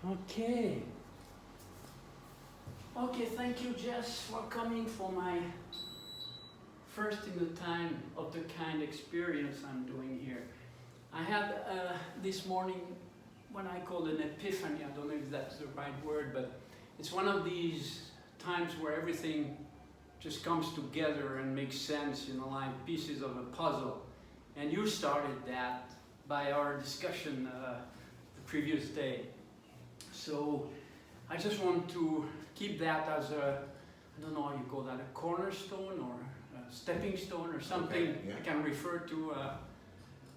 Okay. Okay, thank you, Jess, for coming for my first in the time of the kind experience I'm doing here. I had this morning what I call an epiphany. I don't know if that's the right word, but it's one of these times where everything just comes together and makes sense, you know, like pieces of a puzzle. And you started that by our discussion the previous day. So I just want to keep that as a, I don't know how you call that, a cornerstone or a stepping stone or something. Okay, yeah. I can refer to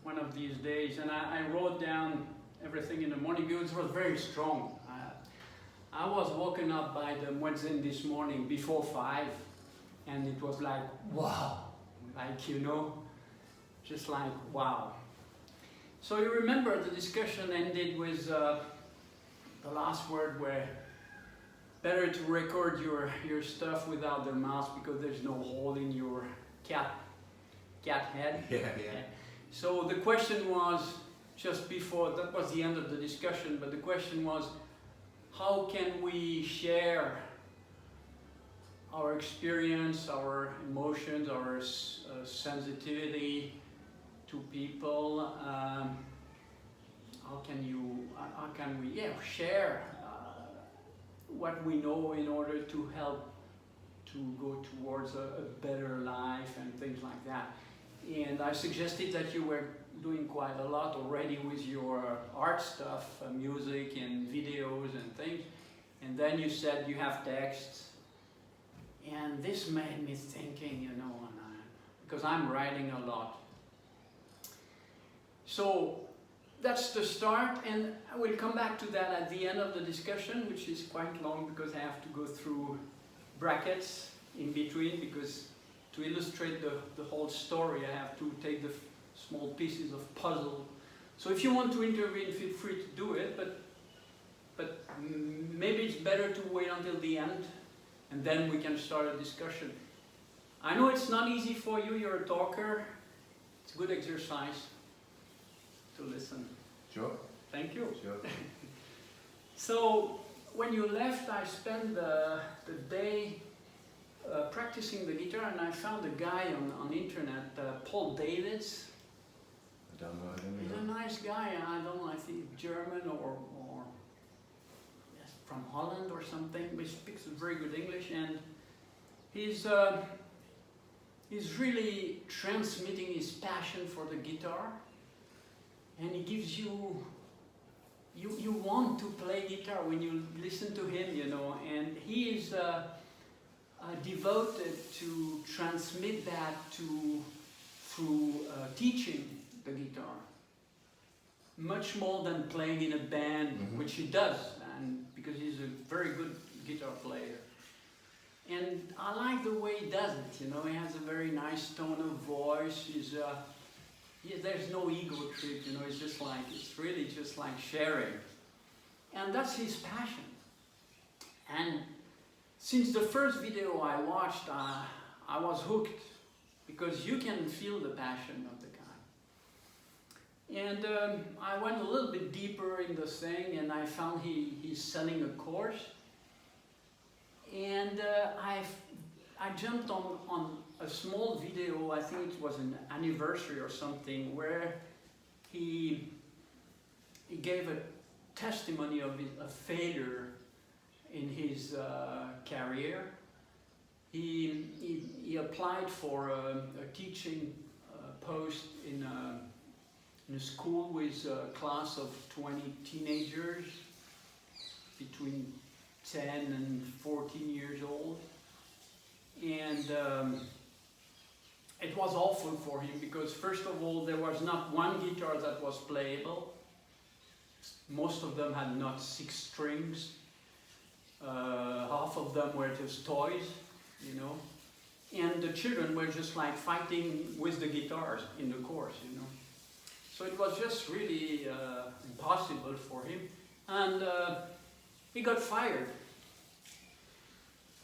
one of these days. And I wrote down everything in the morning because it was very strong. I was woken up by the muezzin this morning before 5, and it was like, wow, like, you know, just like, wow. So you remember the discussion ended with the last word where better to record your stuff without the mouse because there's no hole in your cat head. Yeah. So the question was, just before, that was the end of the discussion, but the question was, how can we share our experience, our emotions, our sensitivity to people? How can we share what we know in order to help to go towards a better life and things like that? And I suggested that you were doing quite a lot already with your art stuff, music and videos and things. And then you said you have texts. And this made me thinking, you know, because I'm writing a lot. So that's the start, and I will come back to that at the end of the discussion, which is quite long because I have to go through brackets in between, because to illustrate the whole story I have to take the small pieces of puzzle. So if you want to intervene, feel free to do it, but maybe it's better to wait until the end and then we can start a discussion. I know it's not easy for you, you're a talker. It's good exercise to listen. Sure. Thank you. Sure. So when you left, I spent the day practicing the guitar, and I found a guy on the internet, Paul Davids. I don't know him. He's a nice guy, and I don't know, I think German or yes, from Holland or something, but he speaks very good English, and he's really transmitting his passion for the guitar, and he gives you want to play guitar when you listen to him, you know, and he is devoted to transmit that through teaching the guitar, much more than playing in a band, which he does, and because he's a very good guitar player. And I like the way he does it, you know, he has a very nice tone of voice, there's no ego trip, you know, it's really just like sharing. And that's his passion. And since the first video I watched, I was hooked, because you can feel the passion of the guy. And I went a little bit deeper in the thing, and I found he's selling a course. And I jumped on a small video, I think it was an anniversary or something, where he gave a testimony of a failure in his career. He applied for a teaching post in a school with a class of 20 teenagers between 10 and 14 years old. And it was awful for him because, first of all, there was not one guitar that was playable. Most of them had not 6 strings. Half of them were just toys, you know. And the children were just like fighting with the guitars in the course, you know. So it was just really impossible for him. And he got fired.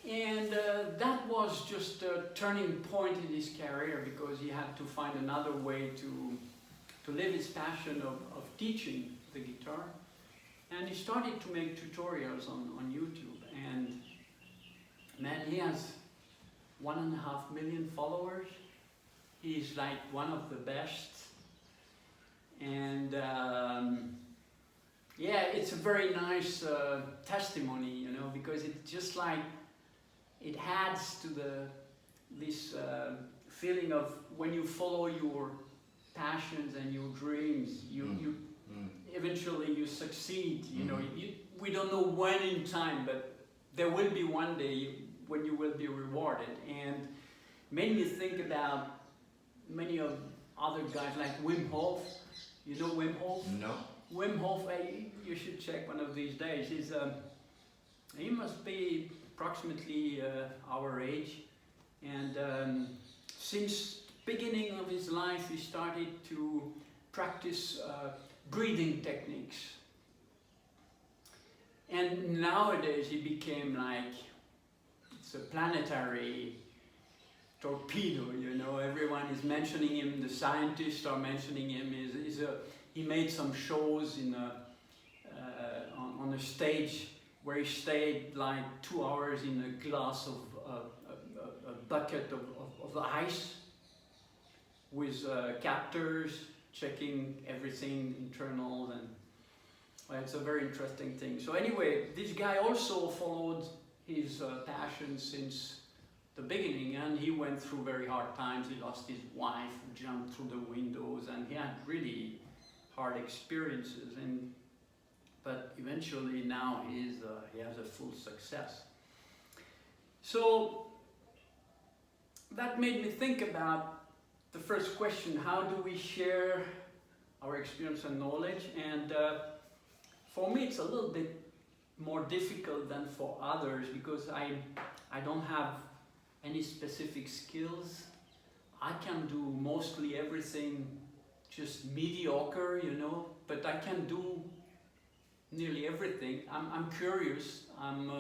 And that was just a turning point in his career, because he had to find another way to live his passion of teaching the guitar. And he started to make tutorials on YouTube, and man, he has 1.5 million followers. He's like one of the best. And yeah, it's a very nice testimony, you know, because it's just like, it adds to this feeling of when you follow your passions and your dreams, you eventually you succeed, you know. We don't know when in time, but there will be one day when you will be rewarded. And made me think about many of other guys like Wim Hof. You know Wim Hof? No. Wim Hof, you should check one of these days. He must be approximately our age, and since beginning of his life he started to practice breathing techniques. And nowadays he became like, it's a planetary torpedo, you know. Everyone is mentioning him, the scientists are mentioning him. He made some shows on a stage where he stayed like 2 hours in a glass of a bucket of ice with captors checking everything internal, and well, it's a very interesting thing. So anyway, this guy also followed his passion since the beginning, and he went through very hard times. He lost his wife, jumped through the windows, and he had really hard experiences. But eventually now he has a full success. So that made me think about the first question: how do we share our experience and knowledge? And for me, it's a little bit more difficult than for others, because I don't have any specific skills. I can do mostly everything just mediocre, you know, but I can do nearly everything. I'm curious, I'm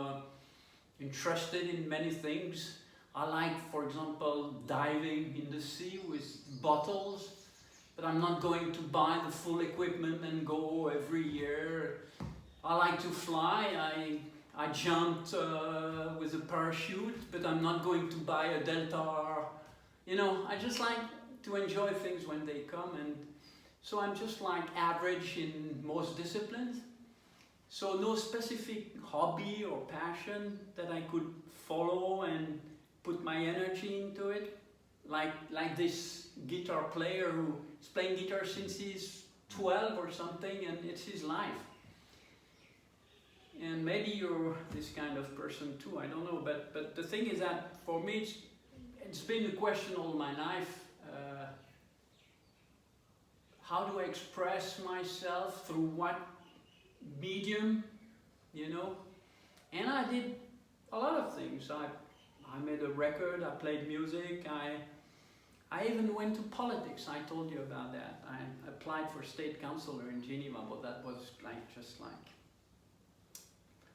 interested in many things. I like, for example, diving in the sea with bottles, but I'm not going to buy the full equipment and go every year. I like to fly. I jumped with a parachute, but I'm not going to buy a Delta R. You know, I just like to enjoy things when they come, and so I'm just like average in most disciplines. So no specific hobby or passion that I could follow and put my energy into it, like this guitar player who is playing guitar since he's 12 or something, and it's his life. And maybe you're this kind of person too, I don't know, but the thing is that for me it's been a question all my life. How do I express myself, through what medium, you know? And I did a lot of things. I made a record, I played music, I even went to politics. I told you about that. I applied for state councillor in Geneva, but that was just like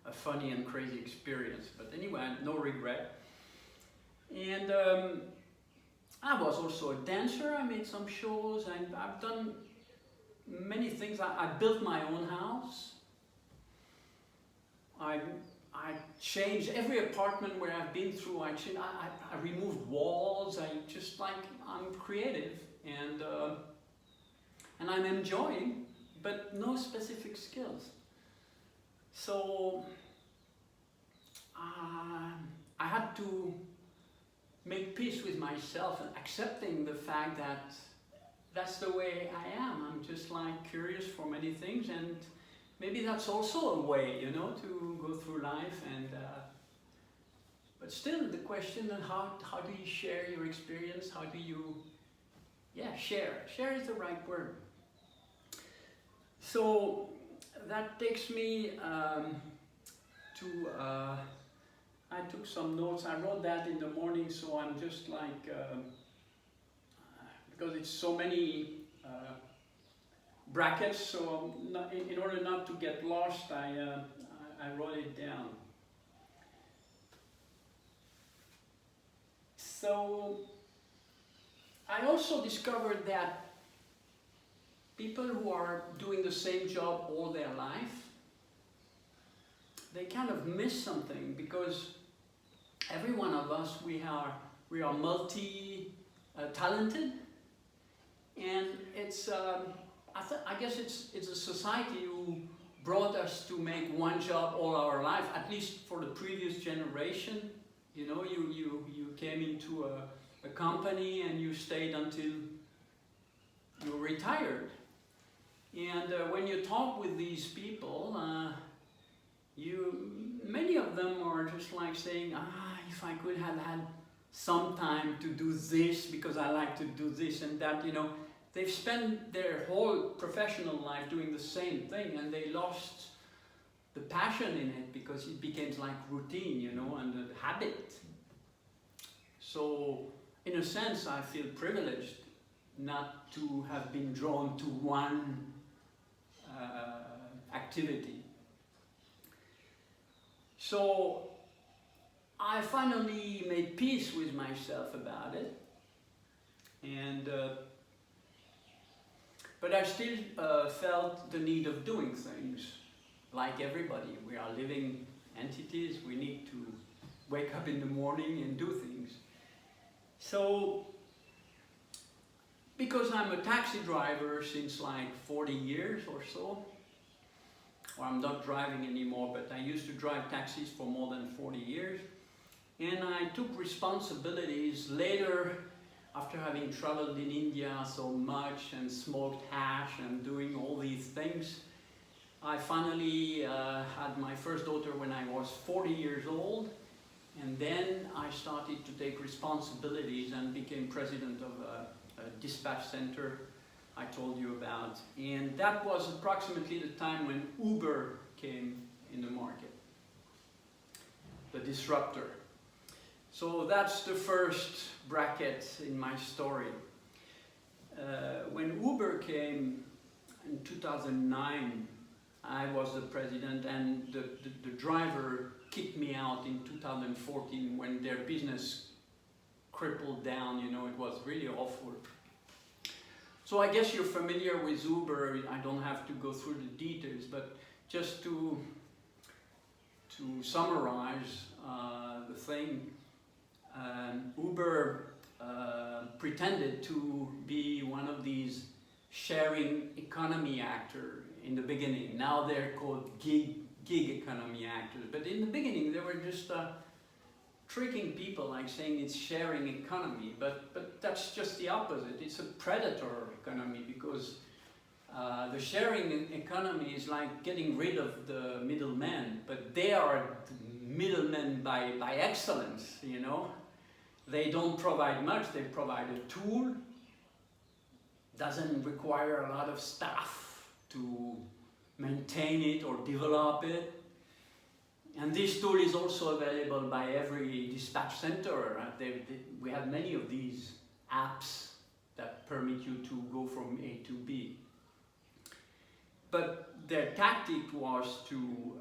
a funny and crazy experience. But anyway, no regret. And I was also a dancer. I made some shows, and I've done many things. I built my own house. I changed every apartment where I've been through. I removed walls. I'm creative, and I'm enjoying, but no specific skills. So I had to make peace with myself and accepting the fact that that's the way I am. I'm just like curious for many things, and maybe that's also a way, you know, to go through life. And but still, the question of how do you share your experience? How do you, share? Share is the right word. So that takes me to. I took some notes. I wrote that in the morning, so I'm just like because it's so many. Brackets, so in order not to get lost, I wrote it down. So I also discovered that people who are doing the same job all their life, they kind of miss something, because every one of us, we are multi-talented, and it's I guess it's a society who brought us to make one job all our life, at least for the previous generation. You know, you came into a company and you stayed until you retired. And when you talk with these people, many of them are just like saying, if I could have had some time to do this, because I like to do this and that, you know. They've spent their whole professional life doing the same thing, and they lost the passion in it because it became like routine, you know, and a habit. So, in a sense, I feel privileged not to have been drawn to one activity. So, I finally made peace with myself about it, and but I still felt the need of doing things. Like everybody, we are living entities, we need to wake up in the morning and do things. So, because I'm a taxi driver since like 40 years or so, or I'm not driving anymore, but I used to drive taxis for more than 40 years, and I took responsibilities later, after having traveled in India so much and smoked hash and doing all these things. I finally had my first daughter when I was 40 years old, and then I started to take responsibilities and became president of a dispatch center I told you about. And that was approximately the time when Uber came in the market, the disruptor. So that's the first bracket in my story. When Uber came in 2009, I was the president, and the driver kicked me out in 2014 when their business crippled down, you know, it was really awful. So I guess you're familiar with Uber. I don't have to go through the details, but just to summarize the thing, Uber pretended to be one of these sharing economy actors in the beginning. Now they're called gig economy actors. But in the beginning, they were just tricking people, like saying it's sharing economy. But that's just the opposite. It's a predator economy, because the sharing economy is like getting rid of the middlemen. But they are middlemen by excellence, you know. They don't provide much, they provide a tool, doesn't require a lot of staff to maintain it or develop it. And this tool is also available by every dispatch center. We have many of these apps that permit you to go from A to B. But their tactic was to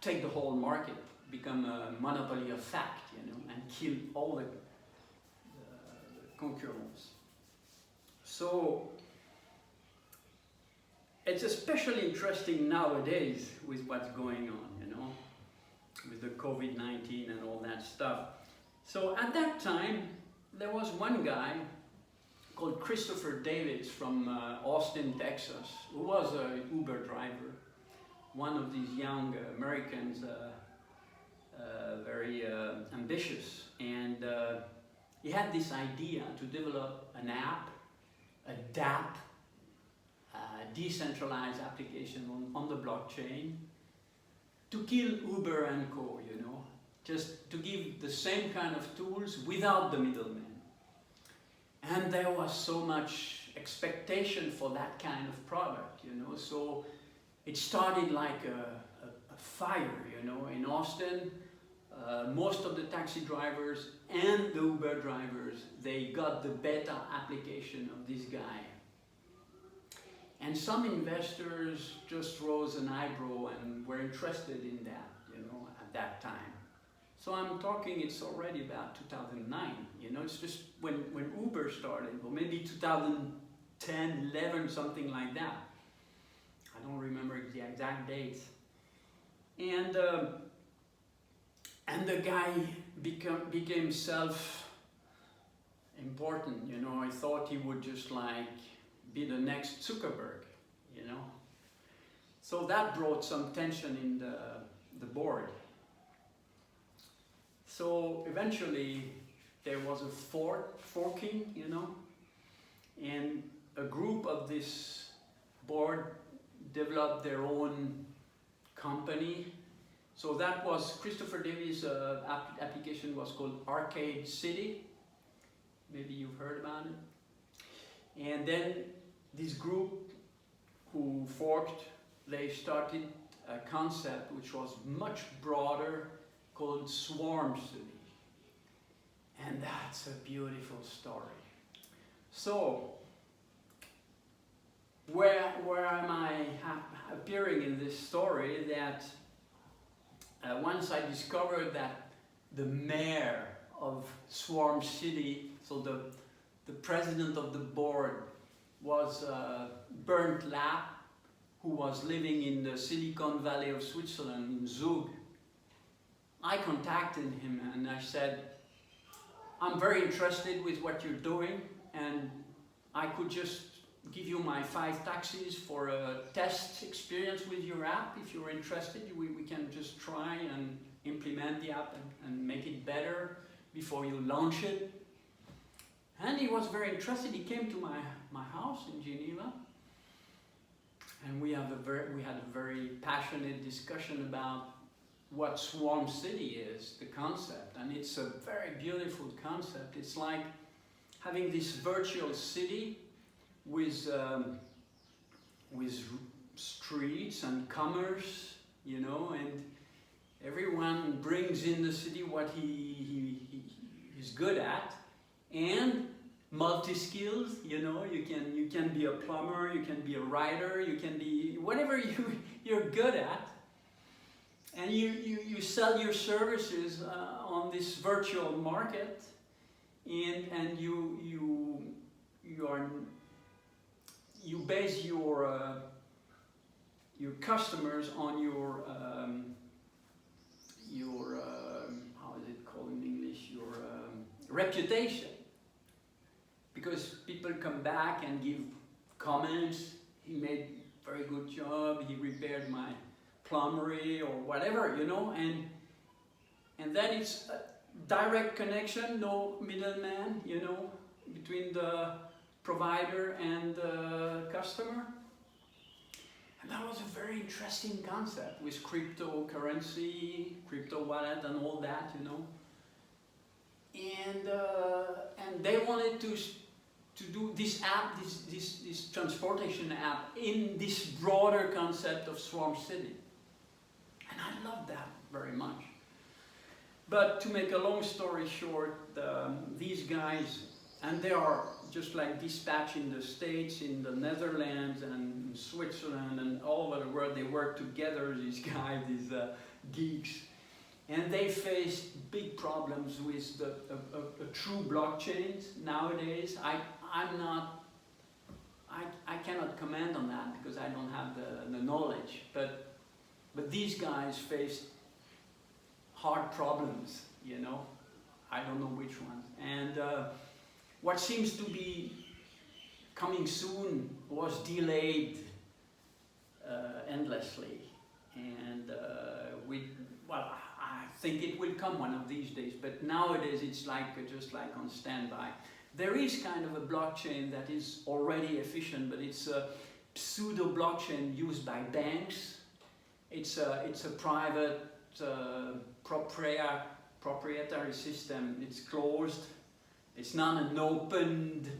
take the whole market, become a monopoly of fact, you know, and kill all the concurrents. So it's especially interesting nowadays with what's going on, you know, with the COVID-19 and all that stuff. So at that time, there was one guy called Christopher Davids from Austin, Texas, who was an Uber driver, one of these young Americans, very ambitious, and he had this idea to develop an app, a DApp, decentralized application on the blockchain, to kill Uber and Co, you know, just to give the same kind of tools without the middleman. And there was so much expectation for that kind of product, you know, so it started like a fire, you know, in Austin. Most of the taxi drivers and the Uber drivers, they got the beta application of this guy. And some investors just rose an eyebrow and were interested in that, you know, at that time. So I'm talking, it's already about 2009, you know, it's just when Uber started, or maybe 2010, 11, something like that. I I don't remember the exact dates. And the guy became self-important, you know. I thought he would just like be the next Zuckerberg, you know. So that brought some tension in the board. So eventually there was a forking, you know, and a group of this board developed their own company. So that was Christopher Davies' application was called Arcade City. Maybe you've heard about it. And then this group who forked, they started a concept which was much broader called Swarm City. And that's a beautiful story. So, where am I appearing in this story? That once I discovered that the mayor of Swarm City, so the president of the board, was Bernd Lapp, who was living in the Silicon Valley of Switzerland, in Zug. I contacted him and I said, I'm very interested with what you're doing, and I could just give you my 5 taxis for a test experience with your app. If you're interested, we can just try and implement the app and make it better before you launch it. And he was very interested. He came to my house in Geneva, and we had a very passionate discussion about what Swarm City is, the concept. And it's a very beautiful concept. It's like having this virtual city with streets and commerce, you know, and everyone brings in the city what he is good at, and multi-skills, you know. You can be a plumber, you can be a writer, you can be whatever you're good at, and you sell your services on this virtual market, and you base your customers on your how is it called in English, your reputation, because people come back and give comments. He made a very good job, he repaired my plumbery or whatever, you know, and then it's a direct connection, no middleman, you know, between the provider and the customer. And that was a very interesting concept with cryptocurrency, crypto wallet and all that, you know. And they wanted to do this app, this transportation app, in this broader concept of Swarm City. And I love that very much. But to make a long story short, these guys, and they are just like dispatch in the States, in the Netherlands, and in Switzerland, and all over the world, they work together, these guys, these geeks. And they face big problems with a true blockchains nowadays. I cannot comment on that because I don't have the knowledge. But these guys face hard problems, you know. I don't know which ones. And what seems to be coming soon was delayed endlessly. And I think it will come one of these days, but nowadays it's like just like on standby. There is kind of a blockchain that is already efficient, but it's a pseudo blockchain used by banks. It's a private proprietary system. It's closed. It's not an open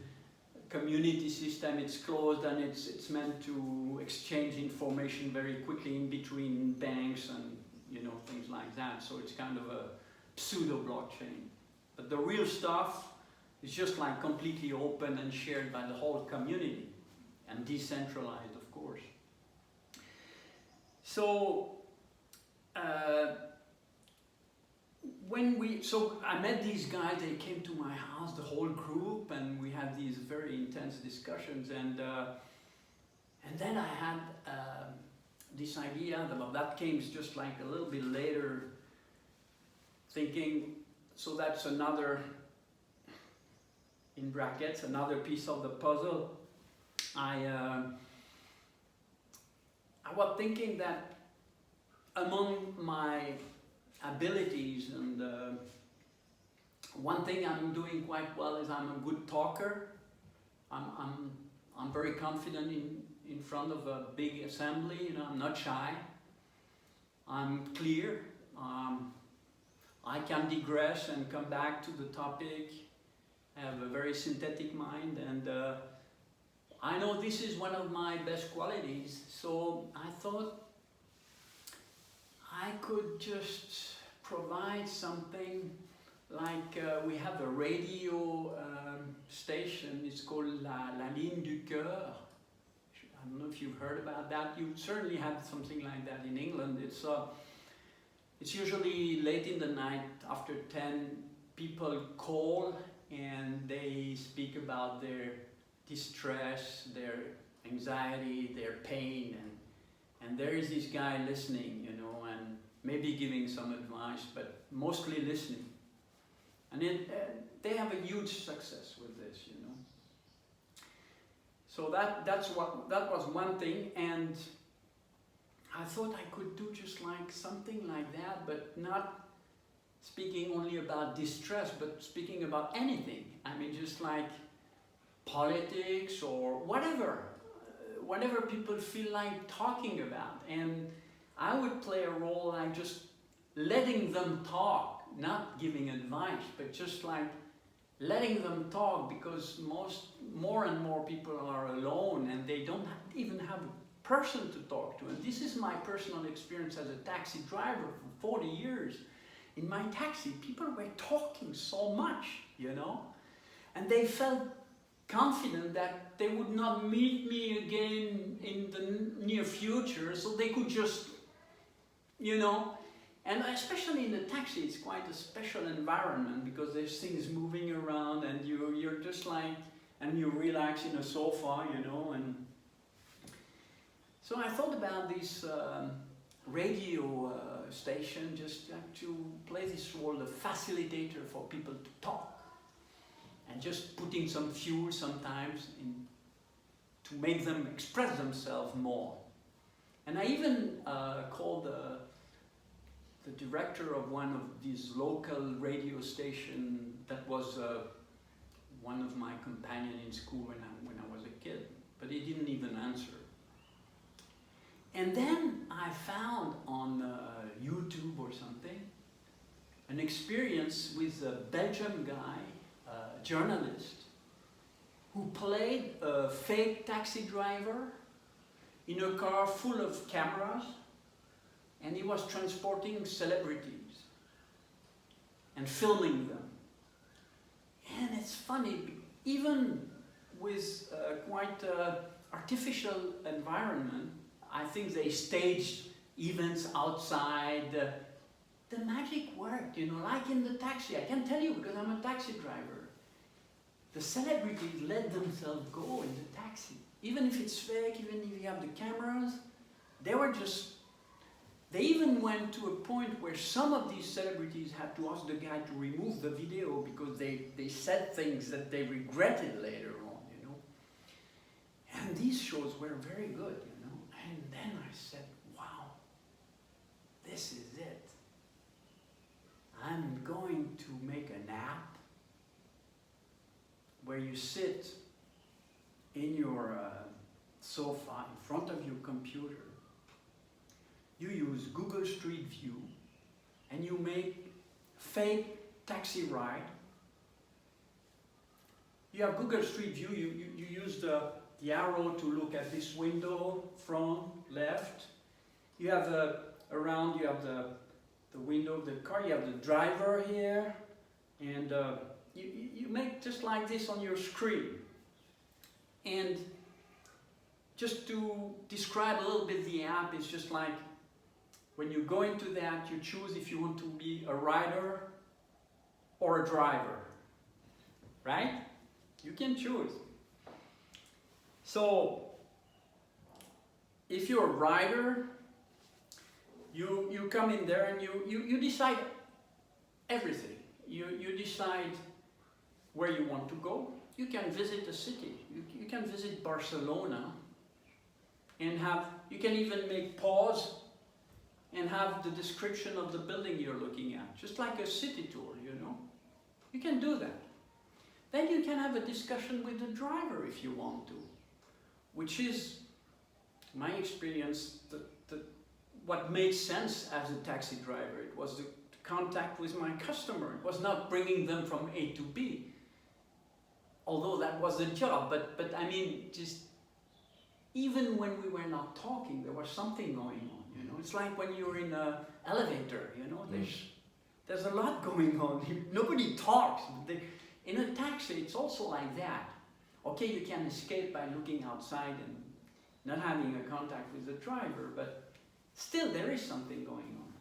community system. It's closed, and it's meant to exchange information very quickly in between banks and, you know, things like that. So it's kind of a pseudo blockchain. But the real stuff is just like completely open and shared by the whole community, and decentralized, of course. So I met these guys. They came to my house, the whole group, and we had these very intense discussions. And then I had this idea, that came just like a little bit later, thinking, so that's another, in brackets, another piece of the puzzle. I was thinking that among my abilities, and one thing I'm doing quite well is I'm a good talker. I'm very confident in front of a big assembly. You know, I'm not shy. I'm clear. I can digress and come back to the topic. I have a very synthetic mind, and I know this is one of my best qualities. So I thought I could just provide something like we have a radio station. It's called La Ligne du Cœur. I don't know if you've heard about that. You certainly have something like that in England. It's usually late in the night, after 10, people call and they speak about their distress, their anxiety, their pain, and there is this guy listening, you know, and maybe giving some advice, but mostly listening. And they have a huge success with this, you know. So that was one thing, and I thought I could do just like something like that, but not speaking only about distress, but speaking about anything. I mean, just like politics or whatever people feel like talking about. And I would play a role like just letting them talk, not giving advice, but just like letting them talk, because more and more people are alone and they don't even have a person to talk to. And this is my personal experience as a taxi driver for 40 years. In my taxi, people were talking so much, you know, and they felt confident that they would not meet me again in the near future, so they could just, you know. And especially in the taxi, it's quite a special environment because there's things moving around, and you're just like, and you relax in a sofa, you know. And so I thought about this radio station, just like to play this role of facilitator for people to talk, and just putting some fuel sometimes to make them express themselves more. And I even called the director of one of these local radio stations that was one of my companions in school when I was a kid, but he didn't even answer. And then I found on YouTube or something an experience with a Belgian guy, a journalist, who played a fake taxi driver in a car full of cameras, and he was transporting celebrities and filming them. And it's funny, even with quite an artificial environment, I think they staged events outside. The magic worked, you know, like in the taxi. I can tell you because I'm a taxi driver. The celebrities let themselves go in the taxi. Even if it's fake, even if you have the cameras, they even went to a point where some of these celebrities had to ask the guy to remove the video because they said things that they regretted later on, you know. And these shows were very good, you know. And then I said, wow, this is it. I'm going to make an app where you sit in your sofa in front of your computer. You use Google Street View and you make fake taxi ride. You have Google Street View, you use the arrow to look at this window, front, left. You have around, you have the window of the car, you have the driver here, and you make just like this on your screen. And just to describe a little bit the app, it's just like when you go into that, you choose if you want to be a rider or a driver, right? You can choose. So if you're a rider, you come in there and you decide everything. You decide where you want to go. You can visit a city. You can visit Barcelona and you can even make pause and have the description of the building you're looking at, just like a city tour, you know. You can do that. Then you can have a discussion with the driver if you want to, which is, my experience, what made sense as a taxi driver. It was the contact with my customer. It was not bringing them from A to B, although that was the job. But I mean, just even when we were not talking, there was something going on. You know, it's like when you're in an elevator. You know, there's a lot going on. Nobody talks. In a taxi, it's also like that. Okay, you can escape by looking outside and not having a contact with the driver, but still there is something going on.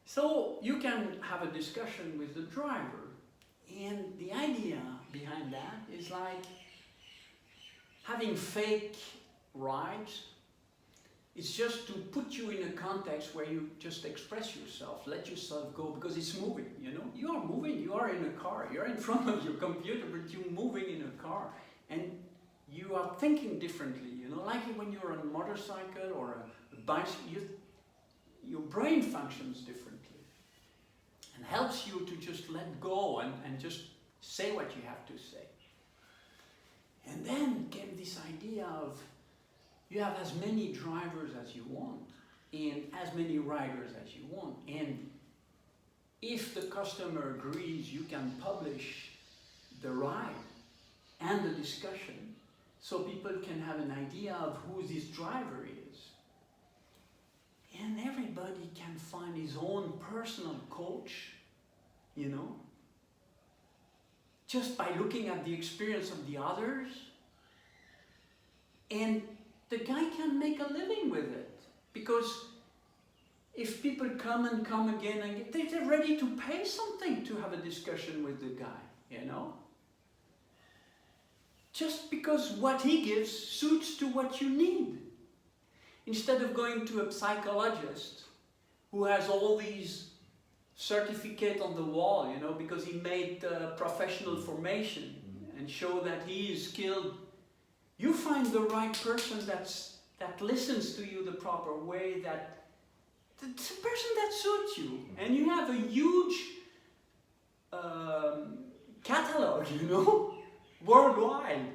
So you can have a discussion with the driver, and the idea behind that is like having fake rides. It's just to put you in a context where you just express yourself, let yourself go, because it's moving, you know. You are moving, you are in a car, you're in front of your computer, but you're moving in a car, and you are thinking differently, you know, like when you're on a motorcycle or a bicycle, your brain functions differently, and helps you to just let go and just say what you have to say. And then came this idea of, you have as many drivers as you want, and as many riders as you want. And if the customer agrees, you can publish the ride and the discussion, so people can have an idea of who this driver is. And everybody can find his own personal coach, you know, just by looking at the experience of the others. And the guy can make a living with it, because if people come again and they're ready to pay something to have a discussion with the guy, you know? Just because what he gives suits to what you need. Instead of going to a psychologist who has all these certificates on the wall, you know, because he made professional formation and show that he is skilled. You find the right person that listens to you the proper way, the person that suits you, and you have a huge catalog, you know, worldwide.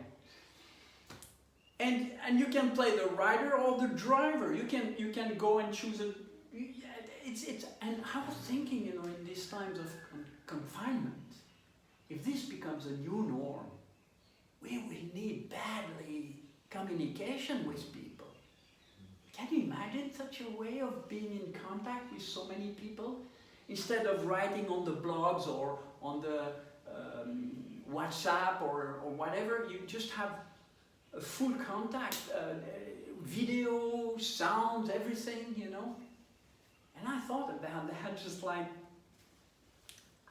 And you can play the rider or the driver. You can go and choose a. And I was thinking, you know, in these times of confinement, if this becomes a new norm, we will need badly communication with people. Can you imagine such a way of being in contact with so many people? Instead of writing on the blogs or on the WhatsApp or whatever, you just have a full contact, video, sounds, everything, you know. And I thought about that, just like,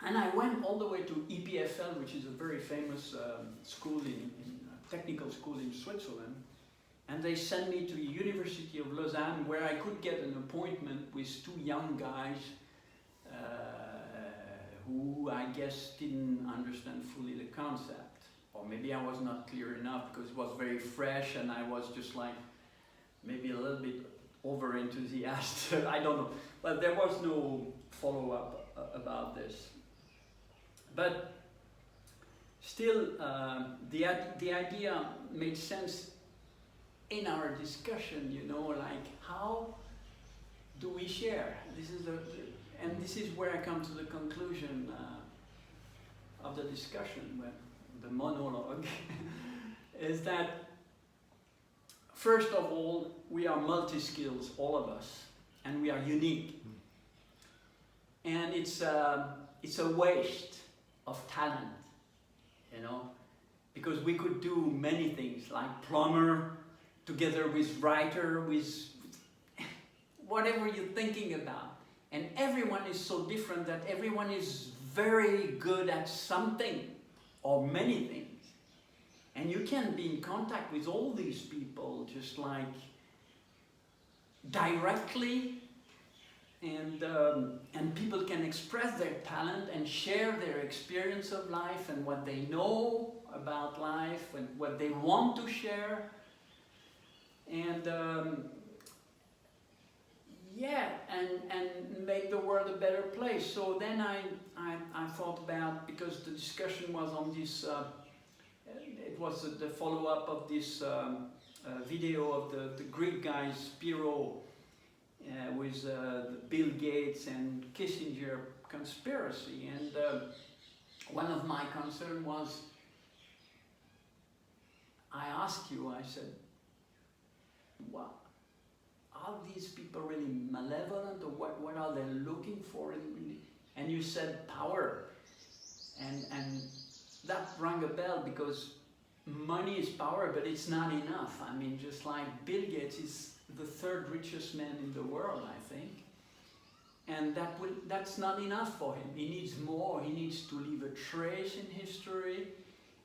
and I went all the way to EPFL, which is a very famous school technical school in Switzerland, and they sent me to the University of Lausanne, where I could get an appointment with two young guys who I guess didn't understand fully the concept, or maybe I was not clear enough because it was very fresh and I was just like maybe a little bit over enthusiastic. I don't know, but there was no follow-up about this. But still, the idea made sense in our discussion, you know, like how do we share? And this is where I come to the conclusion of the discussion, the monologue, is that first of all, we are multi-skills, all of us, and we are unique. And it's a waste of talent, you know, because we could do many things, like plumber, together with writer, with whatever you're thinking about. And everyone is so different that everyone is very good at something or many things. And you can be in contact with all these people just like directly, and people can express their talent and share their experience of life and what they know about life and what they want to share. And yeah, and make the world a better place. So then I thought about, because the discussion was on this, it was the follow-up of this video of the Greek guy Spiro with the Bill Gates and Kissinger conspiracy. And one of my concerns was, I asked you, I said, what? Are these people really malevolent, or what are they looking for? And you said power. And that rang a bell, because money is power, but it's not enough. I mean, just like Bill Gates is the third richest man in the world, I think. And that's not enough for him. He needs more. He needs to leave a trace in history.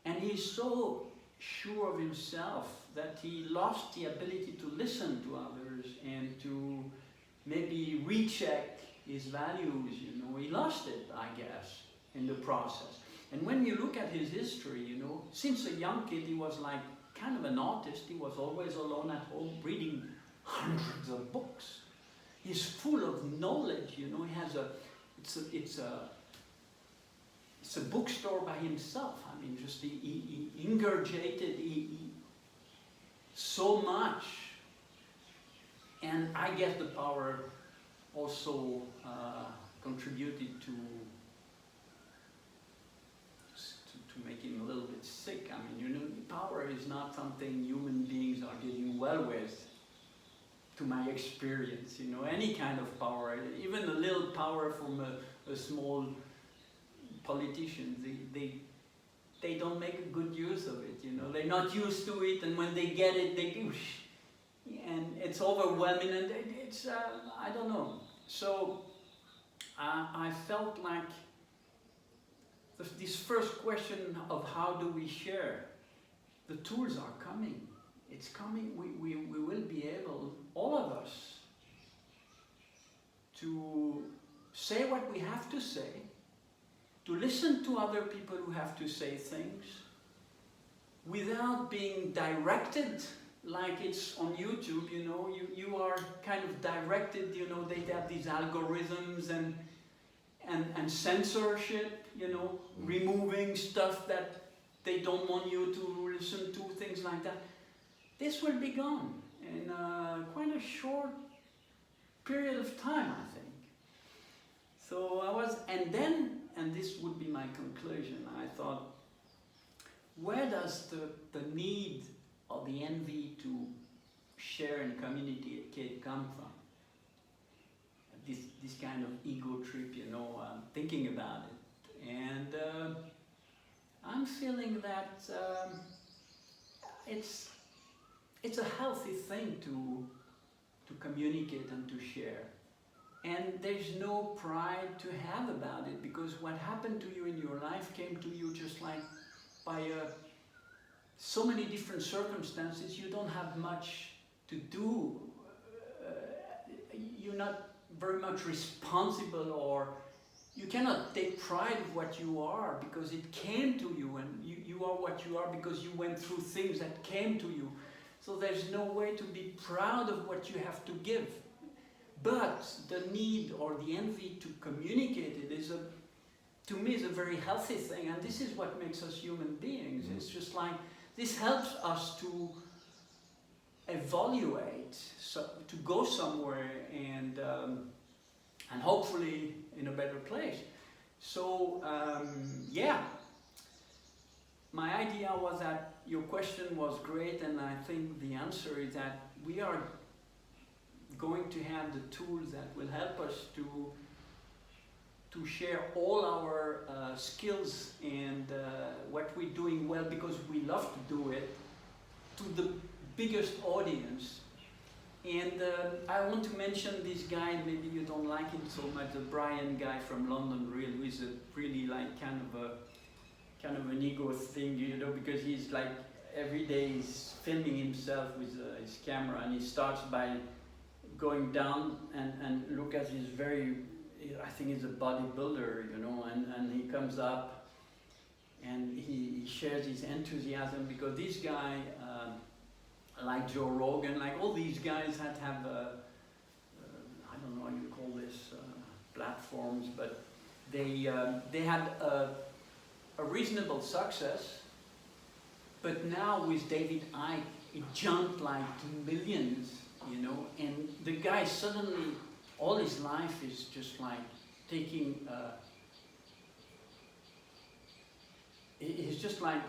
And he's so sure of himself that he lost the ability to listen to others and to maybe recheck his values, you know. He lost it, I guess, in the process. And when you look at his history, you know, since a young kid he was like kind of an artist. He was always alone at home reading hundreds of books. He's full of knowledge, you know. He has it's a bookstore by himself. I mean, just he ingurgitated so much. And I guess the power also contributed to make him a little bit sick. I mean, you know, power is not something human beings are getting well with, to my experience. You know, any kind of power, even a little power from a small politician, they don't make a good use of it. You know, they're not used to it, and when they get it, they do, and it's overwhelming, and it's I don't know. So I felt like this first question of how do we share, the tools are coming. It's coming. We will be able, all of us, to say what we have to say, to listen to other people who have to say things, without being directed like it's on YouTube. You know, you are kind of directed. You know, they have these algorithms and censorship. You know, removing stuff that they don't want you to listen to, things like that. This will be gone in quite a short period of time, I think. So and this would be my conclusion, I thought, where does the need or the envy to share and communicate come from? This kind of ego trip, you know, thinking about it. And I'm feeling that it's a healthy thing to communicate and to share. And there's no pride to have about it, because what happened to you in your life came to you just like by so many different circumstances. You don't have much to do. You're not very much responsible, or you cannot take pride of what you are, because it came to you, and you are what you are because you went through things that came to you. So there's no way to be proud of what you have to give. But the need or the envy to communicate it is to me, is a very healthy thing, and this is what makes us human beings. It's just like, this helps us to evaluate, to go somewhere, and hopefully in a better place. So yeah, my idea was that your question was great, and I think the answer is that we are going to have the tools that will help us to share all our skills and what we're doing well, because we love to do it, to the biggest audience. And I want to mention this guy, maybe you don't like him so much, the Brian guy from London, who is a really like kind of an ego thing, you know, because he's like every day he's filming himself with his camera, and he starts by going down and look at his very, I think he's a bodybuilder, you know, and he comes up and he shares his enthusiasm because this guy, like Joe Rogan, like all these guys had to have, I don't know how you call this, platforms, but they had a reasonable success, but now with David Icke, it jumped like to millions, you know, and the guy suddenly, all his life is just like taking, he's just like,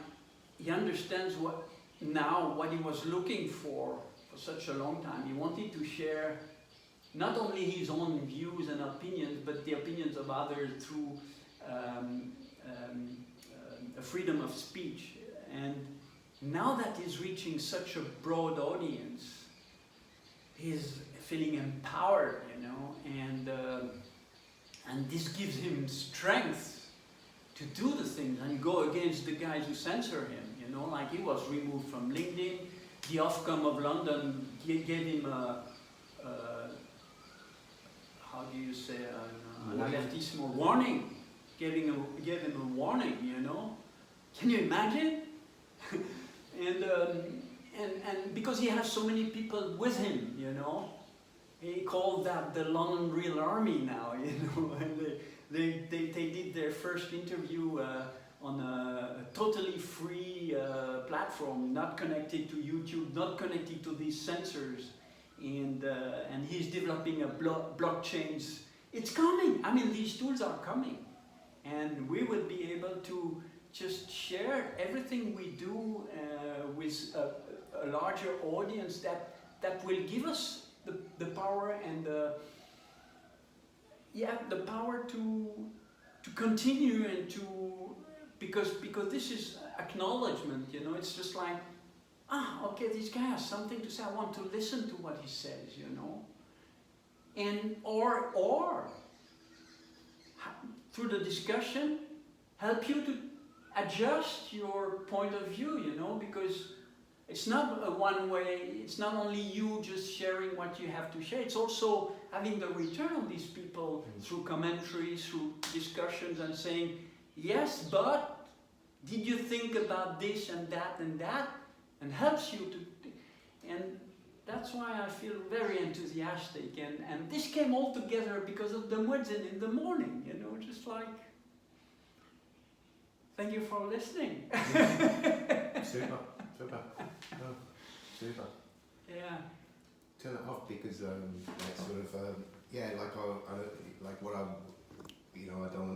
he understands what he was looking for such a long time. He wanted to share not only his own views and opinions, but the opinions of others through a freedom of speech. And now that he's reaching such a broad audience, he's feeling empowered, you know, and this gives him strength to do the things and go against the guys who censor him, you know, like he was removed from LinkedIn. The Ofcom of London gave him a how do you say, an avertissement, warning, gave him a warning, you know. Can you imagine? and because he has so many people with him, you know, he called that the London Real Army now, you know, and they did their first interview on a totally free platform, not connected to YouTube, not connected to these censors, and he's developing a blockchains. It's coming. I mean, these tools are coming, and we will be able to just share everything we do with a larger audience that will give us the power and the power to continue and to because this is acknowledgement, you know. It's just like, okay, this guy has something to say. I want to listen to what he says, you know, and or through the discussion help you to adjust your point of view, you know, because it's not a one way, it's not only you just sharing what you have to share, it's also having the return of these people through commentaries, through discussions, and saying, yes, but did you think about this and that, and helps you to, and that's why I feel very enthusiastic, and this came all together because of the muezzin in the morning, you know, just like, thank you for listening. Super. Oh, super. Yeah. Turn it off because like sort of yeah, like I like what I, you know, I don't